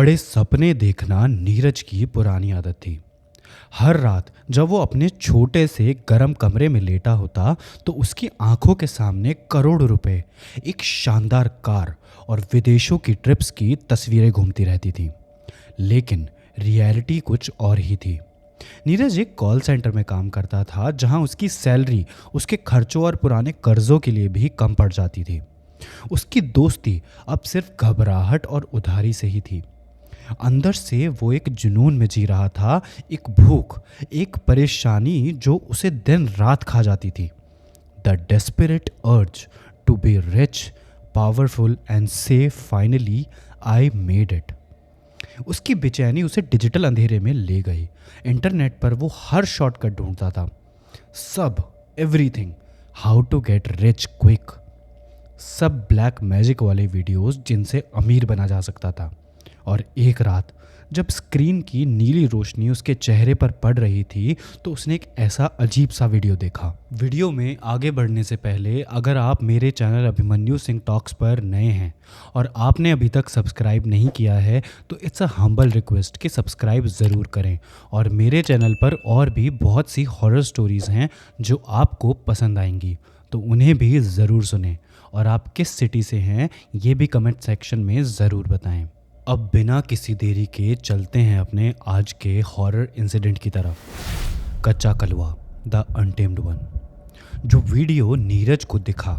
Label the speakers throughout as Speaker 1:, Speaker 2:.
Speaker 1: बड़े सपने देखना नीरज की पुरानी आदत थी। हर रात जब वो अपने छोटे से गर्म कमरे में लेटा होता तो उसकी आंखों के सामने करोड़ों रुपए, एक शानदार कार और विदेशों की ट्रिप्स की तस्वीरें घूमती रहती थी। लेकिन रियलिटी कुछ और ही थी। नीरज एक कॉल सेंटर में काम करता था जहां उसकी सैलरी उसके खर्चों और पुराने कर्जों के लिए भी कम पड़ जाती थी। उसकी दोस्ती अब सिर्फ घबराहट और उधारी से ही थी। अंदर से वो एक जुनून में जी रहा था, एक भूख, एक परेशानी जो उसे दिन रात खा जाती थी। The desperate urge to be rich, powerful and so finally I made it. उसकी बेचैनी उसे डिजिटल अंधेरे में ले गई। इंटरनेट पर वो हर शॉर्टकट ढूंढता था। सब, everything, how to get rich quick, सब ब्लैक मैजिक वाले वीडियोस जिनसे अमीर बना जा सकता था। और एक रात जब स्क्रीन की नीली रोशनी उसके चेहरे पर पड़ रही थी तो उसने एक ऐसा अजीब सा वीडियो देखा। वीडियो में आगे बढ़ने से पहले अगर आप मेरे चैनल अभिमन्यु सिंह टॉक्स पर नए हैं और आपने अभी तक सब्सक्राइब नहीं किया है तो इट्स अ हम्बल रिक्वेस्ट कि सब्सक्राइब ज़रूर करें। और मेरे चैनल पर और भी बहुत सी हॉरर स्टोरीज़ हैं जो आपको पसंद आएंगी, तो उन्हें भी ज़रूर सुनें। और आप किस सिटी से हैं ये भी कमेंट सेक्शन में ज़रूर बताएं। अब बिना किसी देरी के चलते हैं अपने आज के हॉरर इंसिडेंट की तरफ। Kachcha Kalwa, the untamed one. जो वीडियो नीरज को दिखा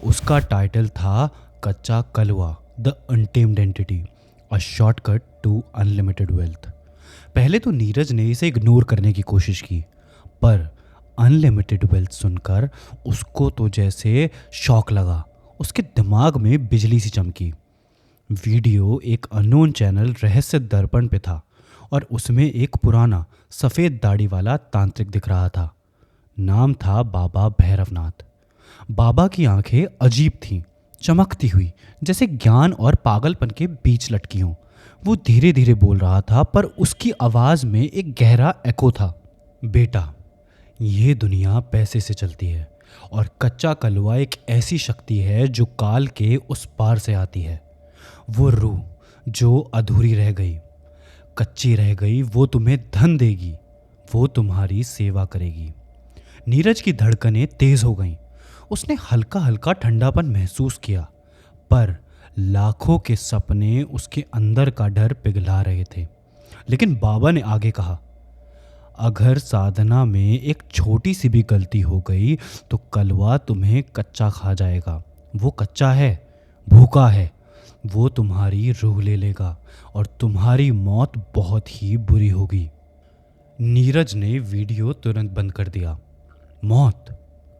Speaker 1: उसका टाइटल था Kachcha Kalwa, the untamed entity, a shortcut to unlimited wealth. पहले तो नीरज ने इसे इग्नोर करने की कोशिश की, पर अनलिमिटेड वेल्थ सुनकर उसको तो जैसे शॉक लगा। उसके दिमाग में बिजली सी चमकी। वीडियो एक अननोन चैनल रहस्य दर्पण पे था और उसमें एक पुराना सफ़ेद दाढ़ी वाला तांत्रिक दिख रहा था। नाम था बाबा भैरवनाथ। बाबा की आंखें अजीब थीं, चमकती हुई, जैसे ज्ञान और पागलपन के बीच लटकी हों। वो धीरे धीरे बोल रहा था पर उसकी आवाज़ में एक गहरा एको था। बेटा, ये दुनिया पैसे से चलती है और कच्चा कलवा एक ऐसी शक्ति है जो काल के उस पार से आती है। वो रूह जो अधूरी रह गई, कच्ची रह गई, वो तुम्हें धन देगी, वो तुम्हारी सेवा करेगी। नीरज की धड़कनें तेज हो गईं। उसने हल्का हल्का ठंडापन महसूस किया, पर लाखों के सपने उसके अंदर का डर पिघला रहे थे। लेकिन बाबा ने आगे कहा, अगर साधना में एक छोटी सी भी गलती हो गई तो कलवा तुम्हें कच्चा खा जाएगा। वो कच्चा है, भूखा है, वो तुम्हारी रूह ले लेगा और तुम्हारी मौत बहुत ही बुरी होगी। नीरज ने वीडियो तुरंत बंद कर दिया। मौत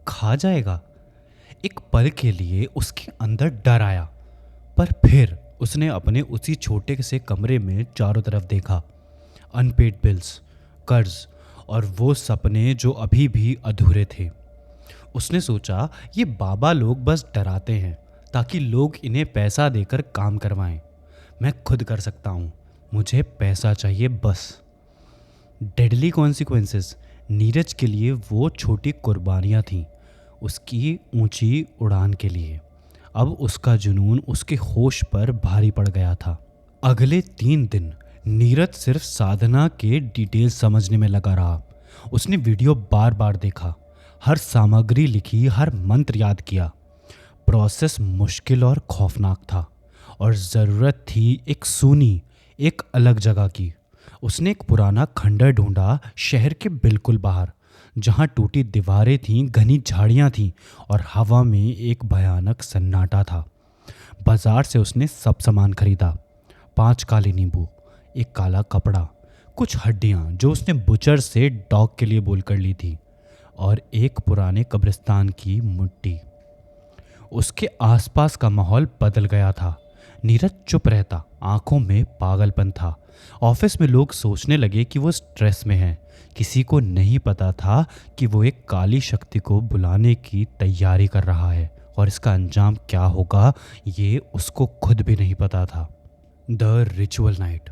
Speaker 1: खा जाएगा? एक पल के लिए उसके अंदर डर आया, पर फिर उसने अपने उसी छोटे से कमरे में चारों तरफ देखा। अनपेड बिल्स, कर्ज और वो सपने जो अभी भी अधूरे थे। उसने सोचा ये बाबा लोग बस डराते हैं ताकि लोग इन्हें पैसा देकर काम करवाएं। मैं खुद कर सकता हूँ, मुझे पैसा चाहिए बस। डेडली कॉन्सिक्वेंसेस नीरज के लिए वो छोटी कुर्बानियाँ थीं, उसकी ऊंची उड़ान के लिए। अब उसका जुनून उसके होश पर भारी पड़ गया था। अगले 3 दिन नीरज सिर्फ साधना के डिटेल्स समझने में लगा रहा। उसने वीडियो बार बार देखा, हर सामग्री लिखी, हर मंत्र याद किया। प्रोसेस मुश्किल और खौफनाक था और ज़रूरत थी एक सूनी, एक अलग जगह की। उसने एक पुराना खंडर ढूंढा शहर के बिल्कुल बाहर, जहां टूटी दीवारें थीं, घनी झाड़ियां थीं और हवा में एक भयानक सन्नाटा था। बाजार से उसने सब सामान खरीदा। 5 काले नींबू, एक काला कपड़ा, कुछ हड्डियां जो उसने बुचर से डॉग के लिए बोल कर ली थी, और एक पुराने कब्रिस्तान की मिट्टी। उसके आसपास का माहौल बदल गया था। नीरज चुप रहता, आंखों में पागलपन था। ऑफिस में लोग सोचने लगे कि वो स्ट्रेस में है। किसी को नहीं पता था कि वो एक काली शक्ति को बुलाने की तैयारी कर रहा है और इसका अंजाम क्या होगा ये उसको खुद भी नहीं पता था। The ritual night.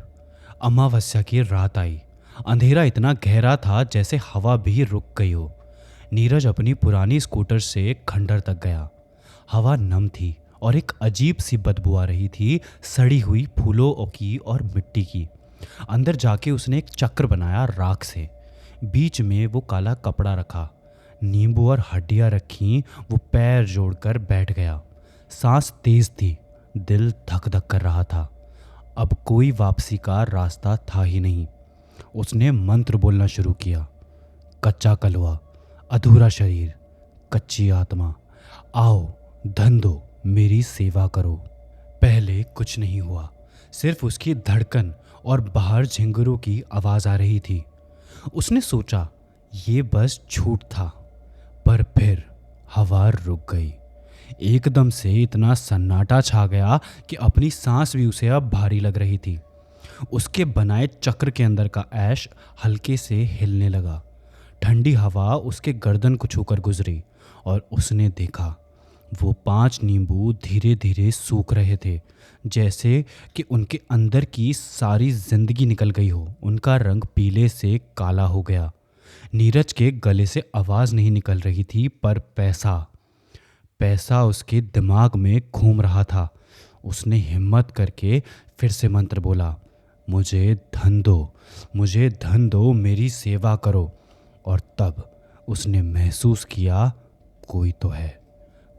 Speaker 1: अमावस्या की रात आई। अंधेरा इतना गहरा था जैसे हवा भी रुक गई हो। नीरज अपनी पुरानी स्कूटर से खंडर तक गया। हवा नम थी और एक अजीब सी बदबू आ रही थी, सड़ी हुई फूलों की और मिट्टी की। अंदर जाके उसने एक चक्र बनाया राख से। बीच में वो काला कपड़ा रखा, नींबू और हड्डियां रखी। वो पैर जोड़कर बैठ गया। सांस तेज थी, दिल धक धक कर रहा था। अब कोई वापसी का रास्ता था ही नहीं। उसने मंत्र बोलना शुरू किया। कच्चा कलवा, अधूरा शरीर, कच्ची आत्मा, आओ धन दो, मेरी सेवा करो। पहले कुछ नहीं हुआ, सिर्फ उसकी धड़कन और बाहर झिंगुरों की आवाज आ रही थी। उसने सोचा ये बस झूठ था, पर फिर हवा रुक गई। एकदम से इतना सन्नाटा छा गया कि अपनी सांस भी उसे अब भारी लग रही थी। उसके बनाए चक्र के अंदर का ऐश हल्के से हिलने लगा। ठंडी हवा उसके गर्दन को छूकर गुजरी और उसने देखा वो 5 नींबू धीरे धीरे सूख रहे थे, जैसे कि उनके अंदर की सारी जिंदगी निकल गई हो। उनका रंग पीले से काला हो गया। नीरज के गले से आवाज़ नहीं निकल रही थी, पर पैसा पैसा उसके दिमाग में घूम रहा था। उसने हिम्मत करके फिर से मंत्र बोला, मुझे धन दो, मुझे धन दो, मेरी सेवा करो। और तब उसने महसूस किया कोई तो है।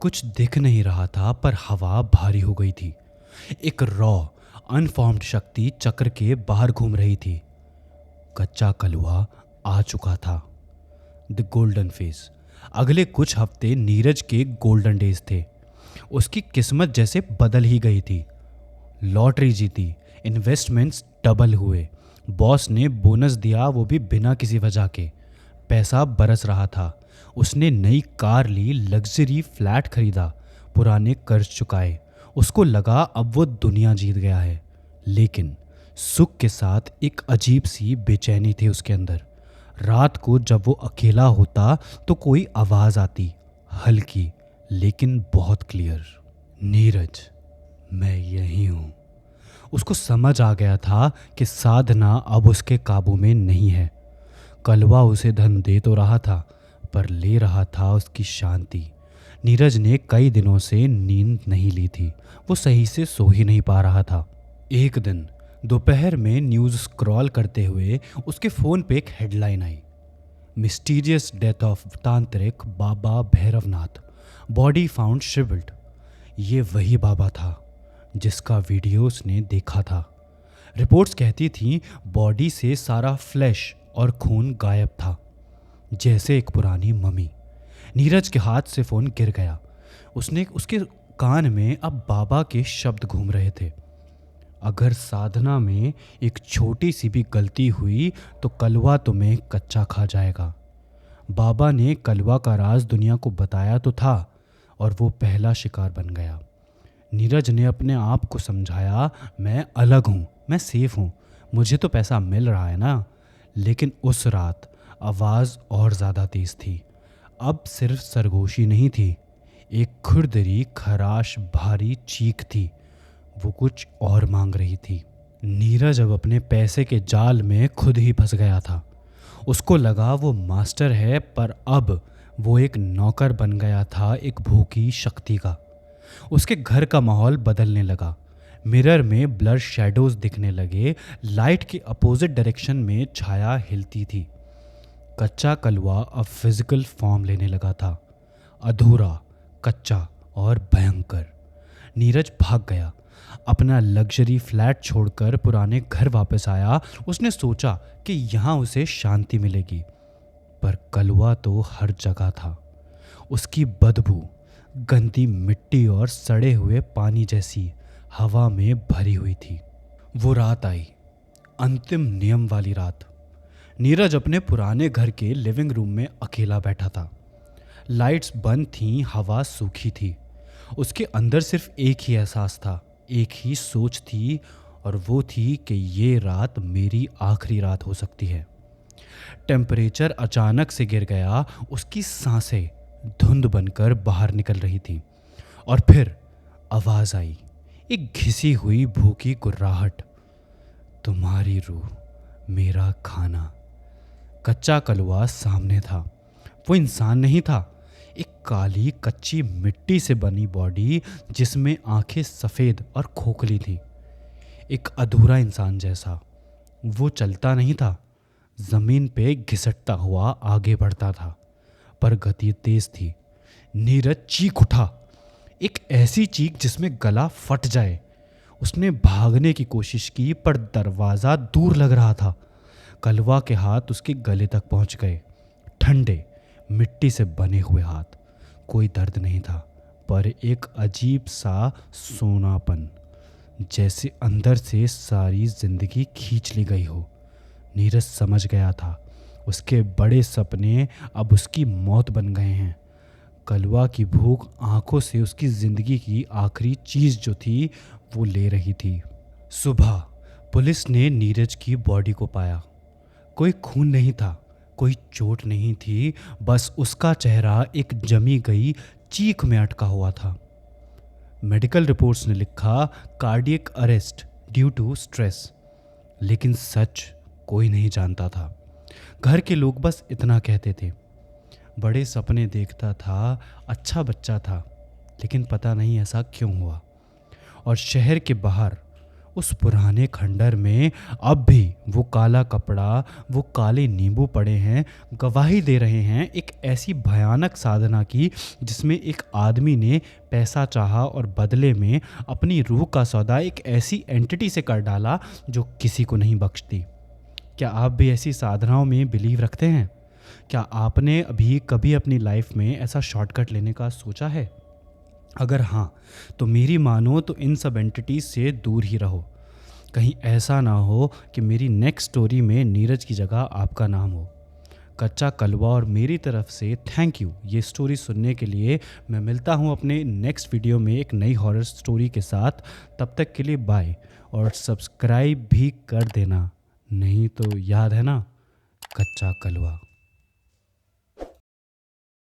Speaker 1: कुछ दिख नहीं रहा था, पर हवा भारी हो गई थी। एक रॉ अनफॉर्म्ड शक्ति चक्र के बाहर घूम रही थी। कच्चा कलवा आ चुका था। The golden phase. अगले कुछ हफ्ते नीरज के गोल्डन डेज थे। उसकी किस्मत जैसे बदल ही गई थी। लॉटरी जीती, इन्वेस्टमेंट्स डबल हुए, बॉस ने बोनस दिया, वो भी बिना किसी वजह के। पैसा बरस रहा था। उसने नई कार ली, लग्जरी फ्लैट खरीदा, पुराने कर्ज चुकाए। उसको लगा अब वो दुनिया जीत गया है। लेकिन सुख के साथ एक अजीब सी बेचैनी थी उसके अंदर। रात को जब वो अकेला होता तो कोई आवाज़ आती, हल्की लेकिन बहुत क्लियर, नीरज मैं यही हूँ। उसको समझ आ गया था कि साधना अब उसके काबू में नहीं है। कलवा उसे धन दे तो रहा था, पर ले रहा था उसकी शांति। नीरज ने कई दिनों से नींद नहीं ली थी। वो सही से सो ही नहीं पा रहा था। एक दिन दोपहर में न्यूज़ स्क्रॉल करते हुए उसके फ़ोन पे एक headline I, mysterious death of तांत्रिक बाबा भैरवनाथ, बॉडी फाउंड श्रिवल्ड। ये वही बाबा था जिसका वीडियो उसने देखा था। रिपोर्ट्स कहती थीं बॉडी से सारा फ्लैश और खून गायब था, जैसे एक पुरानी मम्मी। नीरज के हाथ से फ़ोन गिर गया। उसके कान में अब बाबा के शब्द घूम रहे थे, अगर साधना में एक छोटी सी भी गलती हुई तो कलवा तुम्हें कच्चा खा जाएगा। बाबा ने कलवा का राज दुनिया को बताया तो था, और वो पहला शिकार बन गया। नीरज ने अपने आप को समझाया, मैं अलग हूँ, मैं सेफ हूँ, मुझे तो पैसा मिल रहा है ना। लेकिन उस रात आवाज़ और ज़्यादा तेज़ थी। अब सिर्फ सरगोशी नहीं थी, एक खुरदरी खराश भारी चीख थी। वो कुछ और मांग रही थी। नीरज अब अपने पैसे के जाल में खुद ही फंस गया था। उसको लगा वो मास्टर है, पर अब वो एक नौकर बन गया था, एक भूखी शक्ति का। उसके घर का माहौल बदलने लगा। मिरर में ब्लर शैडोज दिखने लगे, लाइट के अपोजिट डायरेक्शन में छाया हिलती थी। कच्चा कलवा अब फिजिकल फॉर्म लेने लगा था, अधूरा, कच्चा और भयंकर। नीरज भाग गया, अपना लग्जरी फ्लैट छोड़कर पुराने घर वापस आया। उसने सोचा कि यहाँ उसे शांति मिलेगी, पर कलवा तो हर जगह था। उसकी बदबू गंदी मिट्टी और सड़े हुए पानी जैसी हवा में भरी हुई थी। वो रात आई, अंतिम नियम वाली रात। नीरज अपने पुराने घर के लिविंग रूम में अकेला बैठा था। लाइट्स बंद थीं, हवा सूखी थी। उसके अंदर सिर्फ एक ही एहसास था, एक ही सोच थी, और वो थी कि ये रात मेरी आखिरी रात हो सकती है। टेम्परेचर अचानक से गिर गया। उसकी सांसें धुंध बनकर बाहर निकल रही थी। और फिर आवाज आई, एक घिसी हुई भूखी गुर्राहट, तुम्हारी रूह मेरा खाना। कच्चा कलवा सामने था। वो इंसान नहीं था, एक काली कच्ची मिट्टी से बनी बॉडी जिसमें आंखें सफ़ेद और खोखली थी। एक अधूरा इंसान जैसा। वो चलता नहीं था, ज़मीन पे घिसटता हुआ आगे बढ़ता था, पर गति तेज थी। नीरज चीख उठा, एक ऐसी चीख जिसमें गला फट जाए। उसने भागने की कोशिश की पर दरवाज़ा दूर लग रहा था। कलवा के हाथ उसके गले तक पहुंच गए, ठंडे मिट्टी से बने हुए हाथ। कोई दर्द नहीं था, पर एक अजीब सा सोनापन, जैसे अंदर से सारी जिंदगी खींच ली गई हो। नीरज समझ गया था, उसके बड़े सपने अब उसकी मौत बन गए हैं। कलवा की भूख आंखों से उसकी जिंदगी की आखिरी चीज जो थी वो ले रही थी। सुबह पुलिस ने नीरज की बॉडी को पाया। कोई खून नहीं था, कोई चोट नहीं थी, बस उसका चेहरा एक जमी गई चीख में अटका हुआ था। मेडिकल रिपोर्ट्स ने लिखा cardiac arrest due to stress, लेकिन सच कोई नहीं जानता था। घर के लोग बस इतना कहते थे, बड़े सपने देखता था, अच्छा बच्चा था, लेकिन पता नहीं ऐसा क्यों हुआ। और शहर के बाहर उस पुराने खंडर में अब भी वो काला कपड़ा, वो काले नींबू पड़े हैं, गवाही दे रहे हैं एक ऐसी भयानक साधना की जिसमें एक आदमी ने पैसा चाहा और बदले में अपनी रूह का सौदा एक ऐसी एंटिटी से कर डाला जो किसी को नहीं बख्शती। क्या आप भी ऐसी साधनाओं में बिलीव रखते हैं? क्या आपने अभी कभी अपनी लाइफ में ऐसा शॉर्टकट लेने का सोचा है? अगर हाँ, तो मेरी मानो तो इन सब एंटिटीज से दूर ही रहो। कहीं ऐसा ना हो कि मेरी नेक्स्ट स्टोरी में नीरज की जगह आपका नाम हो। कच्चा कलवा और मेरी तरफ से थैंक यू ये स्टोरी सुनने के लिए। मैं मिलता हूँ अपने नेक्स्ट वीडियो में एक नई हॉरर स्टोरी के साथ। तब तक के लिए बाय, और सब्सक्राइब भी कर देना, नहीं तो याद है ना, कच्चा कलवा।